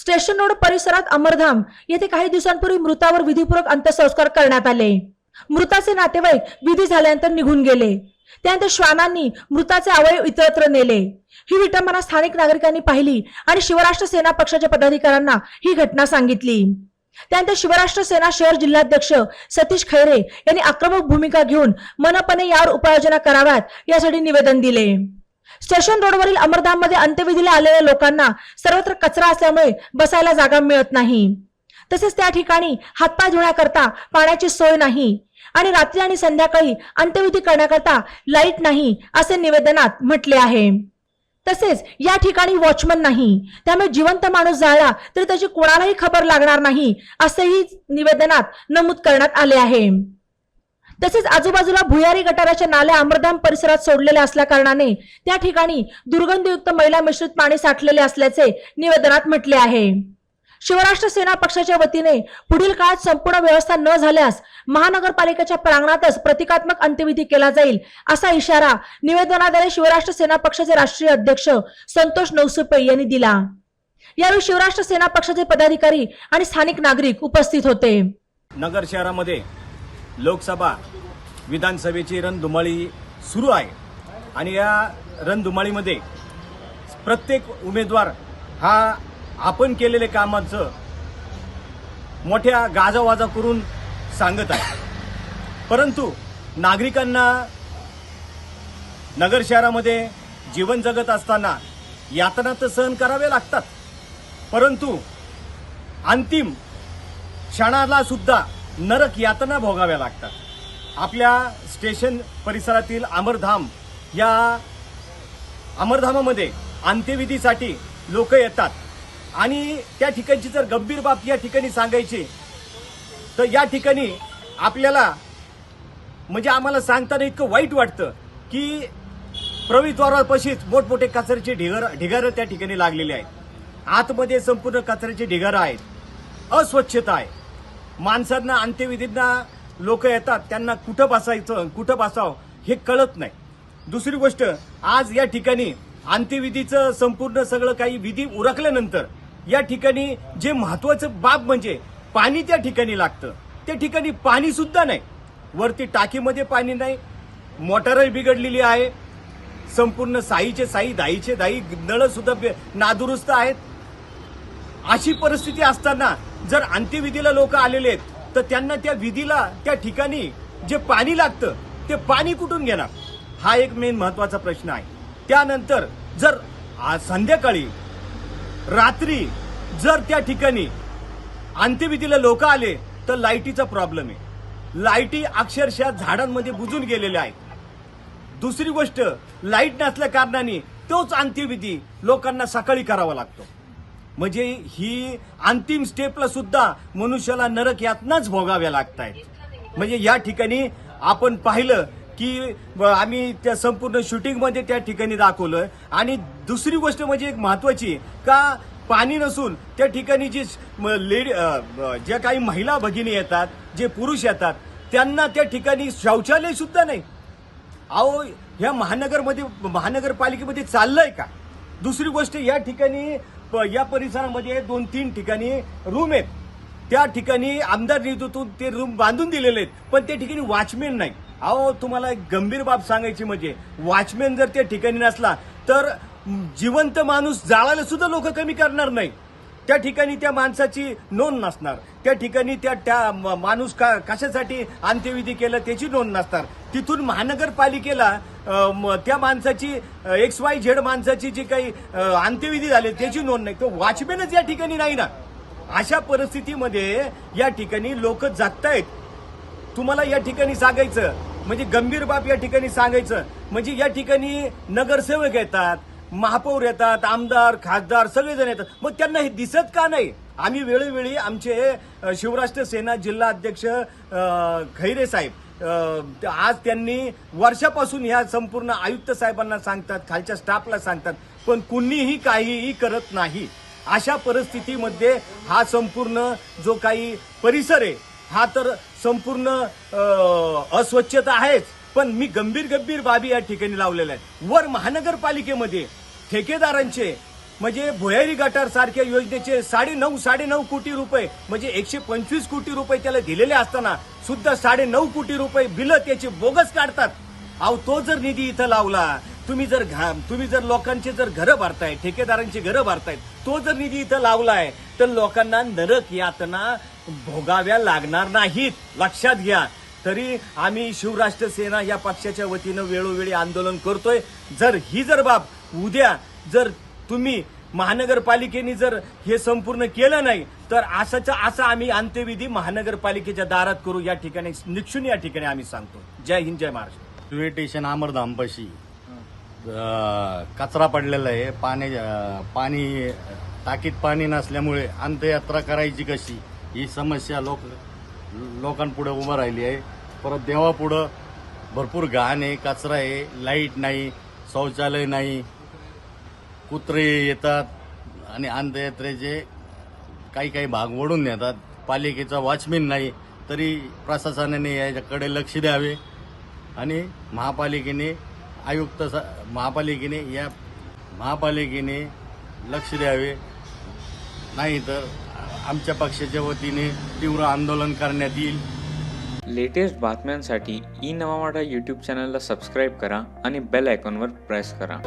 Station road परिसरात अमरधाम येथे काही दिवसांपूर्वी मृतावर विधिपूर्वक अंत्यसंस्कार करण्यात आले। मृताचे नातेवाईक विधी झाल्यानंतर निघून गेले। त्यानंतर श्वानांनी मृताचे अवयव इतरत्र नेले। ही विटंबना स्थानिक नागरिकांनी पाहिली आणि शिवराष्ट्र सेना पक्षाच्या पदाधिकाऱ्यांना ही घटना सांगितली। त्यानंतर शिवराष्ट्र सेना शहर जिल्हाध्यक्ष सतीश खैरे यांनी आक्रमक भूमिका घेऊन मनपाने यावर उपाययोजना कराव्यात यासाठी निवेदन दिले। स्टेशन रोडवरील अमरधाम मध्ये अंत्यविधीला आलेल्या लोकांना सर्वत्र कचरा असल्यामुळे बसायला जागा मिळत नाही। तसेच त्या ठिकाणी हातपाय धुण्याकरता पाण्याची सोय नाही आणि रात्री आणि संध्याकाळी अंत्यविधी करण्याकरता लाईट नाही असे निवेदनात म्हटले आहे। तसेच या ठिकाणी वॉचमन नाही, त्यामुळे जिवंत माणूस जाळला तरी त्याची कोणालाही खबर लागणार नाही असेही निवेदनात नमूद करण्यात आले आहे। तसेच आजूबाजूला भुयारी गटाराच्या नाल्या अमरधाम परिसरात सोडलेल्या असल्या कारणाने त्या ठिकाणी दुर्गंधयुक्त मैला मिश्रित पाणी साठलेले असल्याचे निवेदनात म्हटले आहे। शिवराष्ट्र सेना पक्षाच्या वतीने पुढील काळात संपूर्ण व्यवस्था न झाल्यास महानगरपालिकेच्या प्रांगणातच प्रतिकात्मक अंत्यविधी केला जाईल असा इशारा निवेदनाद्वारे शिवराष्ट्र सेना पक्षाचे राष्ट्रीय अध्यक्ष संतोष नवसुपे यांनी दिला। यावेळी शिवराष्ट्र सेना पक्षाचे पदाधिकारी आणि स्थानिक नागरिक उपस्थित होते। नगर शहरामध्ये लोकसभा विधानसभेची रणधुमाळी सुरू आहे आणि या रणधुमाळीमध्ये प्रत्येक उमेदवार हा आपण केलेले कामाचं मोठ्या गाजावाजा करून सांगत आहे, परंतु नागरिकांना नगर शहरामध्ये जीवन जगत असताना यातना तर सहन करावे लागतात, परंतु अंतिम क्षणाला सुद्धा नरक यातना भोगाव्या लागतात। आपल्या स्टेशन परिसरातील अमरधाम या अमरधामामध्ये अंत्यविधीसाठी लोक येतात आणि त्या ठिकाणची जर गंभीर बाब या ठिकाणी सांगायची तर या ठिकाणी आपल्याला म्हणजे आम्हाला सांगताना इतकं वाईट वाटतं की प्रवेशद्वारापाशीच मोठमोठे कचऱ्याचे ढिगारं त्या ठिकाणी लागलेले आहेत। आतमध्ये संपूर्ण कचऱ्याचे ढिगारं आहेत, अस्वच्छता आहे। माणसांना अंत्यविधींना लोक येतात, त्यांना कुठं बसायचं कुठं बसावं हे कळत नाही। दुसरी गोष्ट, आज या ठिकाणी अंत्यविधीचं संपूर्ण सगळं काही विधी उरकल्यानंतर या ठिकाणी जे महत्वाचं बाब म्हणजे पाणी त्या ठिकाणी लागतं, त्या ठिकाणी पाणी सुद्धा नाही। वरती टाकीमध्ये पाणी नाही, मोटारही बिघडलेली आहे, संपूर्ण साईचे साई दाईचे दाई नळ सुद्धा नादुरुस्त आहेत। अशी परिस्थिती असताना जर अंत्यविधीला लोक आलेले आहेत तर त्यांना त्या विधीला त्या ठिकाणी जे पाणी लागतं ते पाणी कुठून घेणार, हा एक मेन महत्वाचा प्रश्न आहे। त्यानंतर जर संध्याकाळी रात्री जर त्या ठिकाणी अंत्यविधीला लोक आले तर लाईटीचा प्रॉब्लेम आहे। लाईटी अक्षरशः झाडांमध्ये बुजून गेलेल्या आहेत। दुसरी गोष्ट, लाईट नसल्या कारणाने तोच अंत्यविधी लोकांना सकाळी करावा लागतो। म्हणजे ही अंतिम स्टेपला सुद्धा मनुष्याला नरक यातनाच भोगाव्या लागत आहेत। म्हणजे या ठिकाणी आपण पाहिलं की आम्ही त्या संपूर्ण शूटिंगमध्ये त्या ठिकाणी दाखवलं। आणि दुसरी गोष्ट म्हणजे एक महत्वाची का पाणी नसून त्या ठिकाणी जी ज्या काही महिला भगिनी येतात, जे पुरुष येतात, त्यांना त्या ठिकाणी शौचालय सुद्धा नाही। अहो, या महानगरपालिकेमध्ये चाललंय का? दुसरी गोष्ट, या ठिकाणी या परिसरामध्ये 2-3 ठिकाणी रूम आहेत, त्या ठिकाणी आमदार निधीतून ते रूम बांधून दिलेले आहेत, पण त्या ठिकाणी वॉचमॅन नाही। अहो, तुम्हाला एक गंभीर बाब सांगायची म्हणजे वॉचमॅन जर त्या ठिकाणी नसला तर जिवंत माणूस जाळायला सुद्धा लोक कमी करणार नाही। त्या ठिकाणी त्या माणसाची नोंद नसणार, त्या ठिकाणी त्या माणूस कशासाठी अंत्यविधी केलं त्याची नोंद नसणार। तिथून महानगरपालिकेला त्या माणसाची XYZ माणसाची जी काही अंत्यविधी झाले त्याची नोंद नाही, तो वॉचमॅनच या ठिकाणी नाही ना। अशा परिस्थितीमध्ये या ठिकाणी लोक जगतायत। तुम्हाला या ठिकाणी सांगायचं म्हणजे गंभीर बाब या ठिकाणी सांगायचं म्हणजे या ठिकाणी नगरसेवक येतात, महापौर येतात, आमदार खासदार सगळेजण येतात, मग त्यांना हे दिसत का नाही? आम्ही वेळोवेळी आमचे शिवराष्ट्र सेना जिल्हा अध्यक्ष खैरे साहेब आज त्यांनी वर्षापासून ह्या संपूर्ण आयुक्त साहेबांना सांगतात, खालच्या स्टाफला सांगतात, पण कुणीही काहीही करत नाही। अशा परिस्थितीमध्ये हा संपूर्ण जो काही परिसर आहे हा तर संपूर्ण अस्वच्छता आहेच, पण मी गंभीर बाबी या ठिकाणी लावलेल्या आहेत। वर महानगरपालिकेमध्ये ठेकेदारांचे म्हणजे भुयारी गटार सारख्या योजनेचे 9.5 कोटी रुपये म्हणजे 125 कोटी रुपये त्याला दिलेले असताना सुद्धा 9.5 कोटी रुपये बिलं त्याची बोगस काढतात. अहो तो जर निधी इथं लावला, तुम्ही जर लोकांचे जर घरं भरताय, ठेकेदारांची घरं भरताय, तो जर निधी इथं लावलाय तर लोकांना नरक यातना भोगाव्या लागणार नाहीत, लक्षात घ्या. तरी आम्ही शिवराष्ट्र सेना या पक्षाच्या वतीनं वेळोवेळी आंदोलन करतोय. जर बाब उद्या जर तुम्ही महानगरपालिकेने जर हे संपूर्ण केलं नाही तर असं आम्ही अंत्यविधी महानगरपालिकेच्या दारात करू, या ठिकाणी निक्षून या ठिकाणी आम्ही सांगतो. जय हिंद, जय महाराष्ट्र. रेल्वे स्टेशन अमरधामपाशी कचरा पडलेला आहे. पाणी टाकीत पाणी नसल्यामुळे अंत्ययात्रा करायची कशी, ही समस्या लोकांपुढे उभं राहिली आहे. परत देवापुढं भरपूर घाण आहे, कचरा आहे, लाईट नाही, शौचालय नाही, कुत्रे येतात आणि अंत्ययात्रेचे काही भाग ओढून नेतात. पालिकेचा वॉचमॅन नाही, तरी प्रशासनाने याच्याकडे लक्ष द्यावे आणि महापालिकेने लक्ष द्यावे. नाही तर आमच्या पक्षाच्या वतीने तीव्र आंदोलन करण्यात येईल. लेटेस्ट बातम्यांसाठी ई नवा मराठा यूट्यूब चॅनलला सबस्क्राईब करा आणि बेल आयकॉनवर प्रेस करा.